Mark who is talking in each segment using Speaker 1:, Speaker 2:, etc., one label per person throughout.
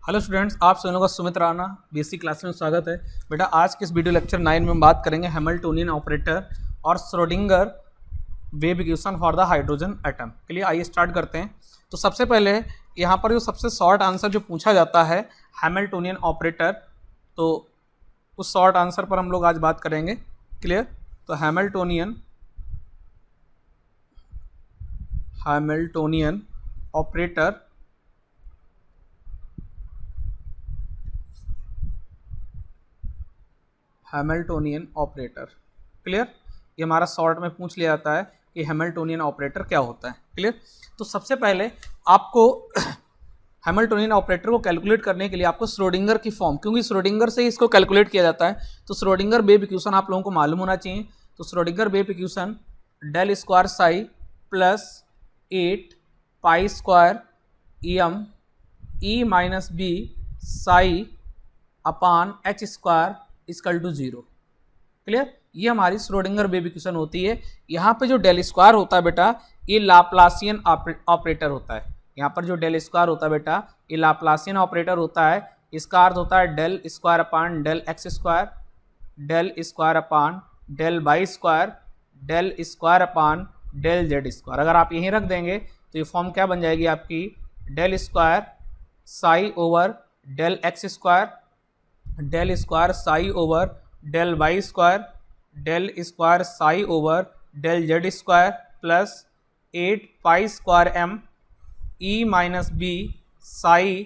Speaker 1: Hello students, आप सभी लोगों का सुमित राणा बेसिक क्लास में स्वागत है। बेटा आज के इस वीडियो लेक्चर 9 में हम बात करेंगे हैमिल्टोनियन ऑपरेटर और Schrodinger wave equation for the hydrogen atom के लिए। आइए स्टार्ट करते हैं। तो सबसे पहले यहाँ पर जो सबसे शॉर्ट आंसर जो पूछा जाता है हैमिल्टोनियन ऑपरेटर, तो उस शॉर्ट आंसर पर हम लोग आज बात करेंगे। क्लियर? तो Hamiltonian operator Hamiltonian operator. Clear? ये हमारा शॉर्ट में पूछ लिया जाता है कि हैमिल्टोनियन ऑपरेटर क्या होता है। क्लियर? तो सबसे पहले आपको हैमिल्टोनियन ऑपरेटर को कैलकुलेट करने के लिए आपको श्रोडिंगर की फॉर्म, क्योंकि श्रोडिंगर से ही इसको कैलकुलेट किया जाता है, तो श्रोडिंगर वेव इक्वेशन आप लोगों को मालूम होना चाहिए। तो Schrodinger wave equation del square psi plus 8 pi square M E minus B psi upon H square equal to 0। Clear? ये हमारी श्रोडिंगर वेव इक्वेशन होती है। यहाँ पे जो डेल स्क्वायर होता है बेटा, ये लाप्लासियन ऑपरेटर होता है। यहाँ पर जो डेल स्क्वायर होता है बेटा, ये लाप्लासियन ऑपरेटर होता है। इसका अर्थ होता है del square upon del x square, del square upon del Y square, del square upon del Z square. अगर आप यहीं रख देंगे तो ये फॉर्म क्या बन जाएगी आपकी, del square psi over del x square, del square psi over del Y square, del square psi over del Z square plus 8 pi square M E minus B psi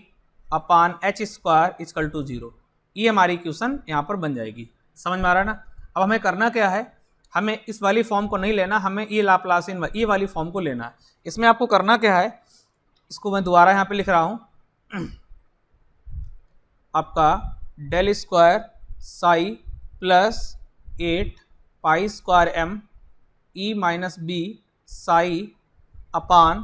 Speaker 1: upon H square equal to 0। ये हमारी equation यहाँ पर बन जाएगी। समझ में आ रहा है ना? अब हमें करना क्या है, हमें इस वाली फॉर्म को नहीं लेना, हमें ये लाप्लासियन ये वाली फॉर्म को लेना है। इसमें आपको करना क्या है, इसको मैं दोबारा यहाँ पे लिख रहा हूँ। आपका del square psi plus 8 pi square M E minus B psi upon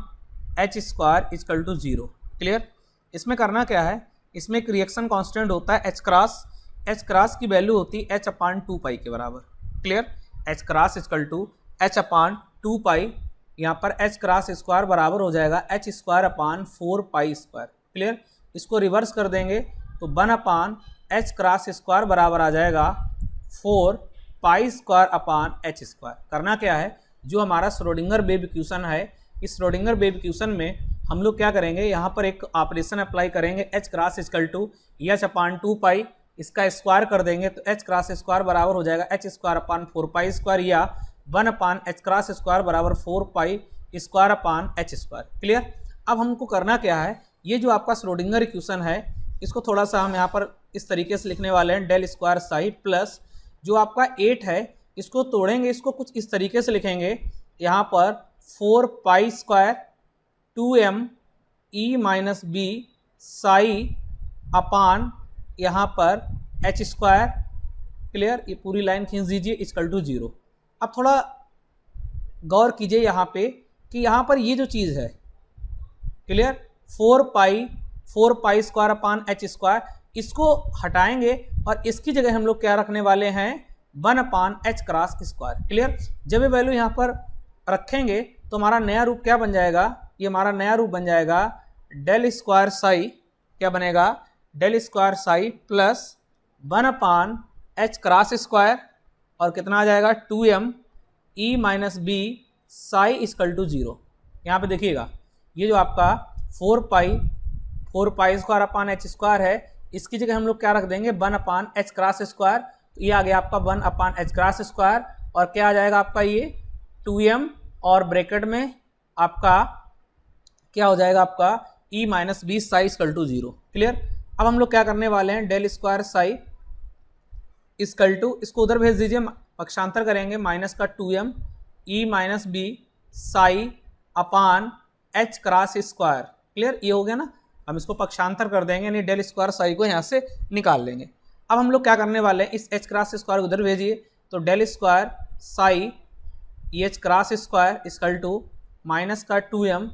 Speaker 1: H square equal to 0। Clear? इसमें करना क्या है, इसमें एक रिएक्शन कांस्टेंट होता है एच क्रॉस। एच क्रॉस की वैल्यू होती है एच अपान 2 पाई के बराबर। Clear? H cross equal to H upon 2 pi. यहाँ पर एच क्रॉस स्क्वायर बराबर हो जाएगा H square upon 4 pi square. Clear? इसको रिवर्स कर देंगे तो 1 अपान एच क्रॉस स्क्वायर बराबर आ जाएगा 4 pi square upon H square. करना क्या है, जो हमारा श्रोडिंगर वेव इक्वेशन है, इस श्रोडिंगर वेव इक्वेशन में हम लोग क्या करेंगे, यहाँ पर एक ऑपरेशन अप्लाई करेंगे H cross equal to H upon 2 pi. इसका स्क्वायर कर देंगे तो एच क्रॉस स्क्वायर बराबर हो जाएगा H square upon 4 pi square, या 1 अपान एच क्रॉस स्क्वायर बराबर 4 pi square upon H square. Clear? अब हमको करना क्या है, ये जो आपका श्रोडिंगर इक्वेशन है, इसको थोड़ा सा हम यहाँ पर इस तरीके से लिखने वाले हैं, डेल स्क्वायर साई प्लस जो आपका 8 है, इसको तोड़ेंगे, इसको कुछ इस तरीके से लिखेंगे, यहाँ पर 4 पाई स्क्वायर 2m ई माइनस बी साई अपान यहाँ पर एच स्क्वायर। क्लियर? ये पूरी लाइन खींच दीजिए इक्वल टू 0। अब थोड़ा गौर कीजिए यहाँ पे कि यहाँ पर ये जो चीज़ है, clear, 4 pi square upon H square, इसको हटाएंगे और इसकी जगह हम लोग क्या रखने वाले हैं, 1 upon H cross square. Clear? जब ये वैल्यू यहाँ पर रखेंगे तो हमारा नया रूप क्या बन जाएगा, ये हमारा नया रूप बन जाएगा डेल स्क्वायर साई, क्या बनेगा, del square psi plus 1 upon H cross square, और कितना आ जाएगा 2m E minus B psi equal to 0। यहाँ पे देखिएगा, ये जो आपका 4 pi square upon H square है, इसकी जगह हम लोग क्या रख देंगे, 1 अपान एच क्रॉस स्क्वायर। तो ये आ गया आपका 1 अपान एच क्रॉस स्क्वायर, और क्या आ जाएगा आपका ये 2m, और ब्रैकेट में आपका क्या हो जाएगा आपका E minus B psi equal to 0। Clear? अब हम लोग क्या करने वाले हैं, del square psi equal to, इसको उधर भेज दीजिए, पक्षांतर करेंगे, माइनस का 2m ई minus B psi upon H cross square. Clear? ये हो गया ना? हम इसको पक्षांतर कर देंगे, यानी डेल स्क्वायर साई को यहाँ से निकाल लेंगे। अब हम लोग क्या करने वाले हैं, इस एच क्रॉस स्क्वायर उधर भेजिए, तो del square psi h cross square equal to minus का 2m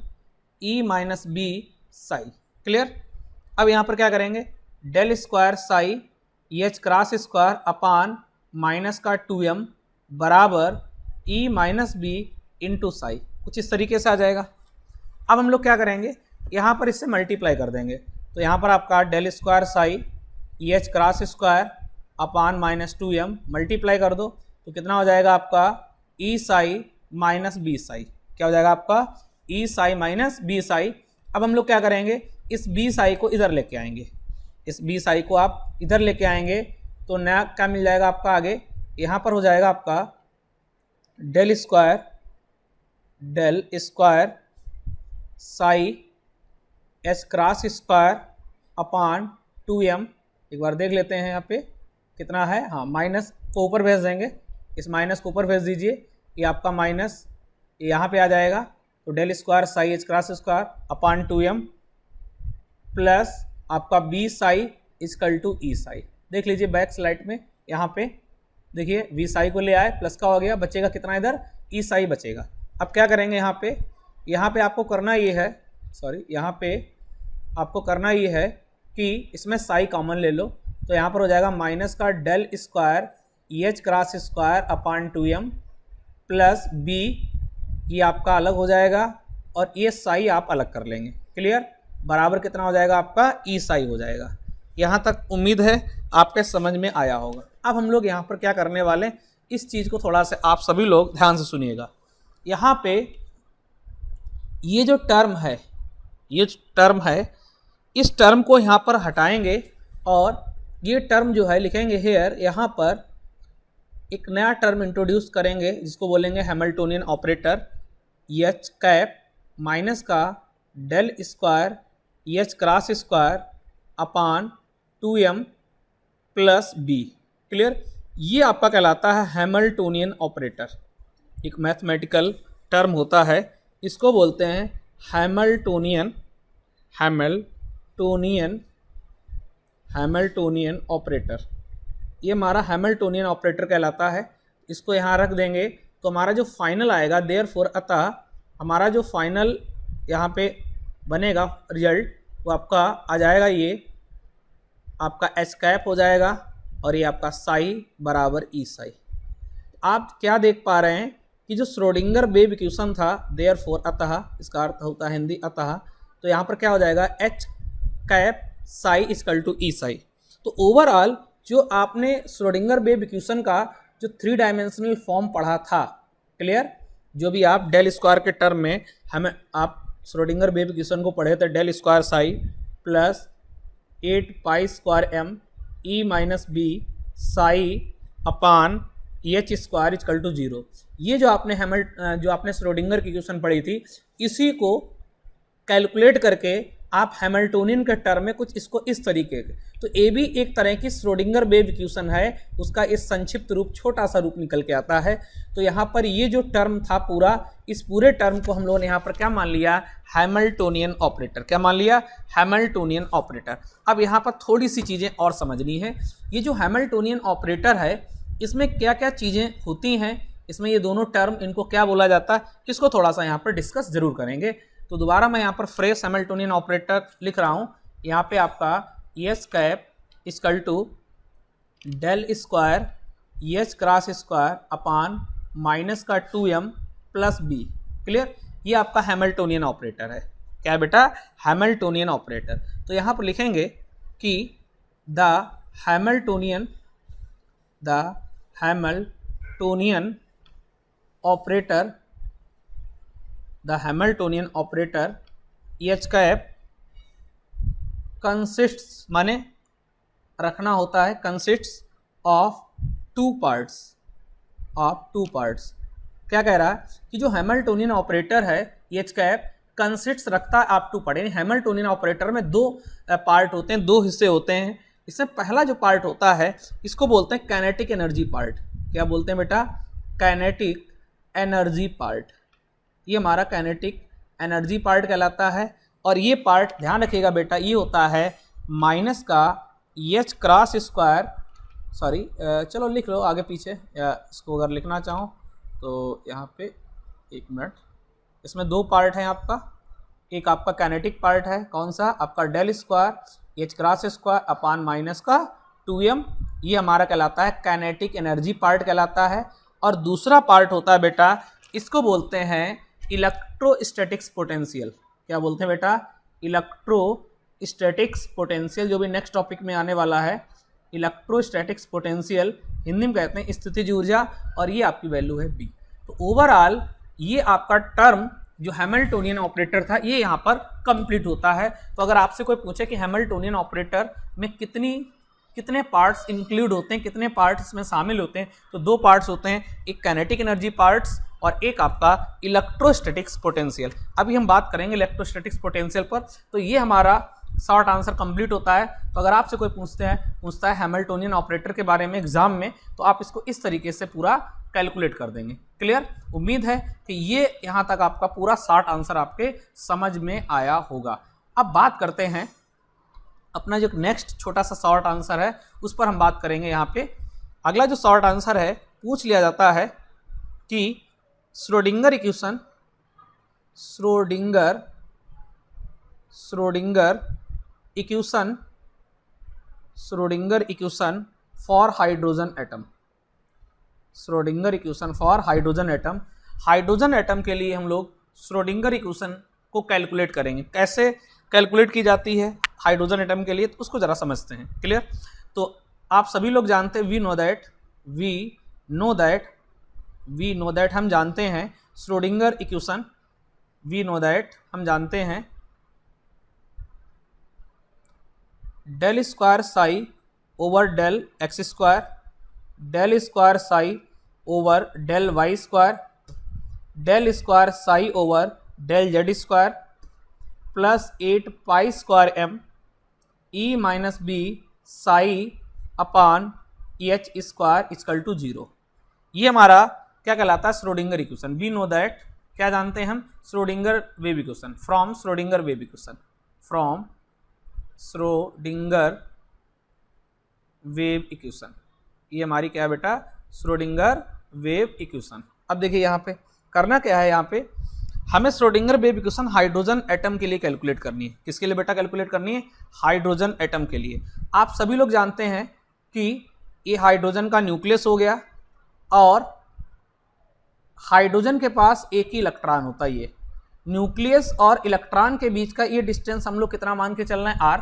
Speaker 1: ई माइनस बी साई। क्लियर? अब यहाँ पर क्या करेंगे, del square psi h cross square upon minus का 2m बराबर e minus b into psi, कुछ इस तरीके से आ जाएगा। अब हम लोग क्या करेंगे, यहाँ पर इससे मल्टीप्लाई कर देंगे, तो यहाँ पर आपका del square psi e h cross square upon -2m multiply कर दो तो कितना हो जाएगा आपका e psi minus B psi. क्या हो जाएगा आपका e psi minus B psi. अब हम लोग क्या करेंगे, इस बी साई को इधर लेके आएंगे, इस बी साई को आप इधर लेके आएंगे तो नया क्या मिल जाएगा आपका आगे, यहाँ पर हो जाएगा आपका del square psi h cross square upon 2m। एक बार देख लेते हैं यहाँ पे कितना है, हाँ माइनस को ऊपर भेज देंगे, इस माइनस को ऊपर भेज दीजिए, ये आपका माइनस यहाँ पे आ जाएगा। तो del square psi h cross square upon 2m plus आपका b psi is equal to E psi. देख लीजिए बैक स्लाइड में यहाँ पे देखिए वी साई को ले आए, प्लस का हो गया, बचेगा कितना इधर ई साई बचेगा। अब क्या करेंगे यहाँ पे आपको करना ये है, यहाँ पे आपको करना ये है कि इसमें साई कॉमन ले लो, तो यहाँ पर हो जाएगा माइनस का del square e h cross square upon 2m plus b, ये आपका अलग हो जाएगा और ये साई आप अलग कर लेंगे। क्लियर, बराबर कितना हो जाएगा आपका ई साई हो जाएगा। यहाँ तक उम्मीद है आपके समझ में आया होगा। अब हम लोग यहाँ पर क्या करने वाले, इस चीज़ को थोड़ा सा आप सभी लोग ध्यान से सुनिएगा। यहाँ पे ये जो टर्म है, इस टर्म को यहाँ पर हटाएंगे और ये टर्म जो है लिखेंगे हेयर, यहाँ पर एक नया टर्म इंट्रोड्यूस करेंगे जिसको बोलेंगे Hamiltonian operator H cap minus का del square H cross square upon 2m plus B. Clear, ये आपका कहलाता है हैमिल्टोनियन ऑपरेटर। एक मैथमेटिकल टर्म होता है, इसको बोलते हैं हैमिल्टोनियन ऑपरेटर। ये हमारा हैमिल्टोनियन ऑपरेटर कहलाता है। इसको यहाँ रख देंगे तो हमारा जो फाइनल आएगा, देयरफॉर अतः हमारा जो फाइनल यहाँ पे बनेगा रिजल्ट वो आपका आ जाएगा, ये आपका एच कैप हो जाएगा और ये आपका साई बराबर ई साई। आप क्या देख पा रहे हैं कि जो श्रोडिंगर वेव इक्वेशन था, देयरफॉर अतः, इसका अर्थ होता है हिंदी अतः, तो यहाँ पर क्या हो जाएगा H cap psi is equal to E psi. तो ओवरऑल जो आपने श्रोडिंगर वेव इक्वेशन का जो 3 डायमेंशनल फॉर्म पढ़ा था, क्लियर, जो भी आप डेल स्क्वायर के टर्म में हमें आप श्रोडिंगर वेव इक्वेशन को पढ़े थे, del square psi plus 8 pi square M E minus B psi upon H square is equal to 0। ये जो आपने श्रोडिंगर की इक्वेशन पढ़ी थी, इसी को कैलकुलेट करके आप हैमिल्टोनियन के टर्म में कुछ इसको इस तरीके के, तो ये भी एक तरह की श्रोडिंगर वेव इक्वेशन है, उसका इस संक्षिप्त रूप छोटा सा रूप निकल के आता है। तो यहाँ पर ये जो टर्म था पूरा, इस पूरे टर्म को हम लोगों ने यहाँ पर क्या मान लिया, हैमिल्टोनियन ऑपरेटर। क्या मान लिया, हैमिल्टोनियन ऑपरेटर। अब यहाँ पर थोड़ी सी चीज़ें और समझनी है। ये जो हैमिल्टोनियन ऑपरेटर है, इसमें क्या क्या चीज़ें होती हैं, इसमें ये दोनों टर्म, इनको क्या बोला जाता है, इसको थोड़ा सा यहाँ पर डिस्कस जरूर करेंगे। तो दोबारा मैं यहाँ पर फ्रेश हैमिल्टोनियन ऑपरेटर लिख रहा हूँ। यहाँ पे आपका h cap is equal to del square H cross square upon minus का 2m प्लस बी। क्लियर, ये आपका हैमिल्टोनियन ऑपरेटर है। क्या बेटा, हैमिल्टोनियन ऑपरेटर। तो यहाँ पर लिखेंगे कि the Hamiltonian operator H cap consists, माने रखना होता है, कंसिस्ट्स ऑफ टू पार्ट्स। क्या कह रहा है कि जो हैमिल्टोनियन ऑपरेटर है एच कैप कंसिस्ट्स रखता है आप टू पार्ट, यानी हैमिल्टोनियन ऑपरेटर में 2 पार्ट होते हैं, 2 हिस्से होते हैं। इसमें पहला जो पार्ट होता है इसको बोलते हैं काइनेटिक एनर्जी पार्ट। क्या बोलते हैं बेटा, काइनेटिक एनर्जी पार्ट। ये हमारा काइनेटिक एनर्जी पार्ट कहलाता है। और ये पार्ट ध्यान रखिएगा बेटा, ये होता है माइनस का एच क्रॉस स्क्वायर, चलो लिख लो आगे पीछे, या इसको अगर लिखना चाहो तो यहाँ पे 1 मिनट। इसमें 2 पार्ट हैं आपका, एक आपका काइनेटिक पार्ट है, कौन सा, आपका del square H cross square upon minus का 2m, ये हमारा कहलाता है काइनेटिक एनर्जी पार्ट कहलाता है। और दूसरा पार्ट होता है बेटा, इसको बोलते हैं इलेक्ट्रोस्टैटिक्स पोटेंशियल। क्या बोलते हैं बेटा, इलेक्ट्रोस्टैटिक्स इलेक्ट्रोस्टैटिक्स पोटेंशियल, जो भी नेक्स्ट टॉपिक में आने वाला है, इलेक्ट्रोस्टैटिक्स पोटेंशियल हिंदी में कहते हैं स्थितिज ऊर्जा, और ये आपकी वैल्यू है बी। तो ओवरऑल ये आपका टर्म जो हैमिल्टोनियन ऑपरेटर था ये यहाँ पर कंप्लीट होता है। तो अगर आपसे कोई पूछे कि हैमिल्टोनियन ऑपरेटर में कितने पार्ट्स इंक्लूड होते हैं, कितने पार्ट्स इसमें शामिल होते हैं, तो दो पार्ट्स होते हैं, एक काइनेटिक एनर्जी पार्ट्स और एक आपका इलेक्ट्रोस्टैटिक्स पोटेंशियल। अभी हम बात करेंगे इलेक्ट्रोस्टैटिक्स पोटेंशियल पर। तो ये हमारा शॉर्ट आंसर कंप्लीट होता है। तो अगर आपसे कोई पूछता है हैमिल्टोनियन ऑपरेटर के बारे में एग्जाम में, तो आप इसको इस तरीके से पूरा कैलकुलेट कर देंगे। क्लियर? उम्मीद है कि ये यहाँ तक आपका पूरा शॉर्ट आंसर आपके समझ में आया होगा। अब बात करते हैं अपना जो नेक्स्ट छोटा सा शॉर्ट आंसर है उस पर हम बात करेंगे। यहाँ पे अगला जो शॉर्ट आंसर है पूछ लिया जाता है कि Schrodinger equation for hydrogen atom. Schrodinger equation for hydrogen atom. Hydrogen atom के लिए हम लोग श्रोडिंगर इक्वेशन को कैलकुलेट करेंगे। कैसे कैलकुलेट की जाती है हाइड्रोजन एटम के लिए, तो उसको जरा समझते हैं। क्लियर? तो आप सभी लोग जानते हैं, वी नो दैट हम जानते हैं श्रोडिंगर इक्वेशन, हम जानते हैं del square psi over del x square, del square psi over del Y square, del square psi over del Z square plus 8 pi square M E minus B psi upon H square equal to 0। ये हमारा क्या कहलाता है? Schrodinger equation. We know that, क्या जानते हैं हम? Schrodinger wave equation, from Schrodinger wave equation. ये हमारी क्या है बेटा? Schrodinger wave equation. अब देखिए यहाँ पे करना क्या है, यहाँ पे हमें Schrodinger wave equation hydrogen atom के लिए कैलकुलेट करनी है। किसके लिए बेटा कैलकुलेट करनी है? हाइड्रोजन एटम के लिए। आप सभी लोग जानते हैं कि ये हाइड्रोजन का न्यूक्लियस हो गया और हाइड्रोजन के पास एक ही इलेक्ट्रॉन होता है। ये न्यूक्लियस और इलेक्ट्रॉन के बीच का ये डिस्टेंस हम लोग कितना मान के चलना है? आर।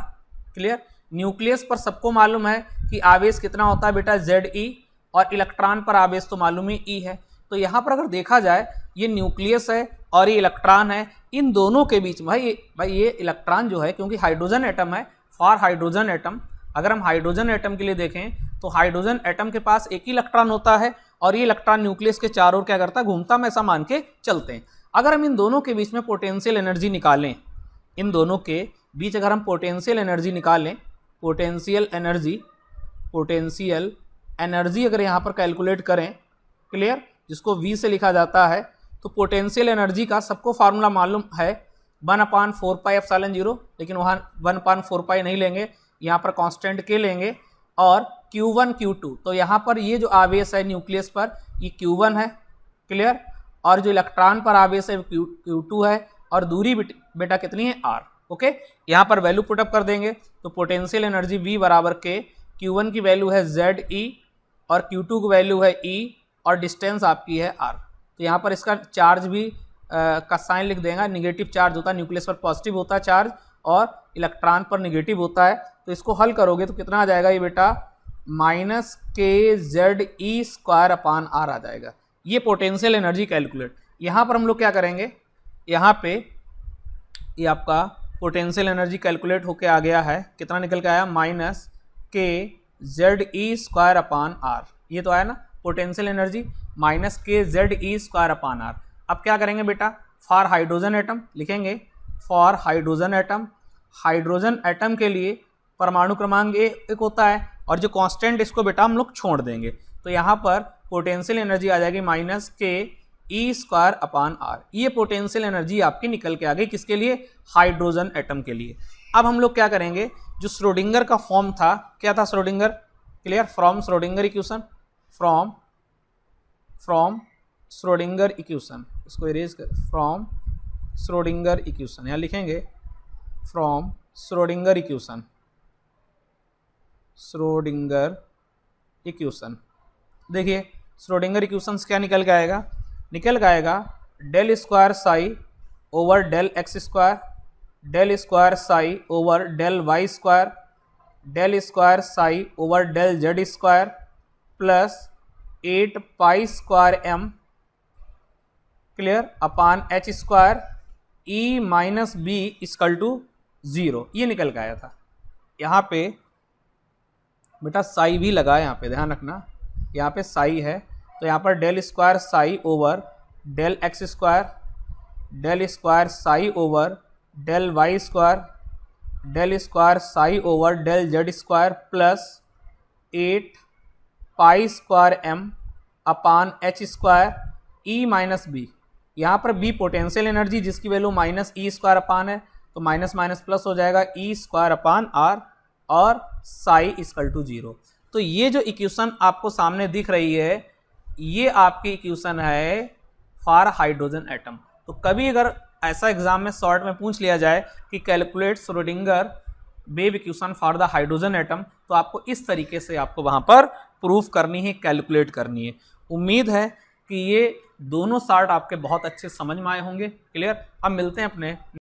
Speaker 1: क्लियर? न्यूक्लियस पर सबको मालूम है कि आवेश कितना होता है बेटा? ZE, और इलेक्ट्रॉन पर आवेश तो मालूम ही E है। तो यहाँ पर अगर देखा जाए ये न्यूक्लियस है और ये इलेक्ट्रॉन है, इन दोनों के बीच भाई ये इलेक्ट्रॉन जो है, क्योंकि हाइड्रोजन एटम है, फॉर हाइड्रोजन एटम, अगर हम हाइड्रोजन एटम के लिए देखें तो हाइड्रोजन एटम के पास एक ही इलेक्ट्रॉन होता है और ये इलेक्ट्रॉन न्यूक्लियस के चारों ओर क्या करता है? घूमता। हम ऐसा मान के चलते हैं। अगर हम इन दोनों के बीच में पोटेंशियल एनर्जी निकालें, इन दोनों के बीच अगर हम पोटेंशियल एनर्जी निकालें, पोटेंशियल एनर्जी अगर यहाँ पर कैलकुलेट करें, क्लियर, जिसको V से लिखा जाता है, तो पोटेंशियल एनर्जी का सबको फार्मूला मालूम है 1/4πε0, लेकिन वहाँ 1/4π नहीं लेंगे, यहाँ पर कांस्टेंट K लेंगे और Q1 Q2। तो यहाँ पर ये जो आवेश है न्यूक्लियस पर ये Q1 है, क्लियर, और जो इलेक्ट्रॉन पर आवेश है Q2 है, और दूरी बेटा कितनी है? R। ओके, यहाँ पर वैल्यू पुटअप कर देंगे तो पोटेंशियल एनर्जी V बराबर K, Q1 की वैल्यू है ZE और Q2 की वैल्यू है E और डिस्टेंस आपकी है R। तो यहाँ पर इसका चार्ज भी का साइन लिख देगा, निगेटिव चार्ज होता है, न्यूक्लियस पर पॉजिटिव होता है चार्ज और इलेक्ट्रॉन पर निगेटिव होता है। तो इसको हल करोगे तो कितना आ जाएगा ये बेटा? -KZE² R आ जाएगा। ये पोटेंशियल एनर्जी कैलकुलेट। यहाँ पर हम लोग क्या करेंगे, यहाँ पे ये आपका पोटेंशियल एनर्जी कैलकुलेट होके आ गया है, कितना निकल के आया? -KZE² R। ये तो आया ना पोटेंशियल एनर्जी, -KZE² R। अब क्या करेंगे बेटा? फॉर हाइड्रोजन एटम लिखेंगे, फॉर हाइड्रोजन एटम के लिए परमाणु क्रमांक एक होता है और जो कांस्टेंट इसको बेटा हम लोग छोड़ देंगे। तो यहाँ पर पोटेंशियल एनर्जी आ जाएगी -KE² R। ये पोटेंशियल एनर्जी आपकी निकल के आ गई, किसके लिए? हाइड्रोजन एटम के लिए। अब हम लोग क्या करेंगे, जो श्रोडिंगर का फॉर्म था, क्या था Schrodinger? Clear, from Schrodinger equation, from Schrodinger equation, इसको इरेज कर, फ्रॉम श्रोडिंगर इक्वेशन, यहाँ लिखेंगे फ्रॉम श्रोडिंगर इक्वेशन। देखिए श्रोडिंगर इक्वेशन क्या निकल के आएगा? Del square psi over del x square del square psi over del Y square, del square psi over del Z square plus 8 pi square M clear upon H square E minus B equal to 0, ये निकल के आया था। यहाँ पे बेटा साई भी लगा है, यहाँ पे ध्यान रखना, यहाँ पे साई है तो यहाँ पर del square psi over del x square, del square psi over del Y square, del square psi over del Z square plus 8 pi square M upon H square E minus B. यहाँ पर B potential energy जिसकी value minus E square upon है, तो minus minus plus हो जाएगा ई square upon R और Sai equal to 0। तो ये जो इक्वेशन आपको सामने दिख रही है ये आपकी इक्वेशन है फॉर हाइड्रोजन एटम। तो कभी अगर ऐसा एग्जाम में शॉर्ट में पूछ लिया जाए कि calculate Schrodinger wave equation for the hydrogen atom, तो आपको इस तरीके से आपको वहां पर प्रूफ करनी है, कैलकुलेट करनी है। उम्मीद है कि ये दोनों शॉर्ट आपके बहुत अच्छे समझ में आए होंगे। क्लियर। अब मिलते हैं अपने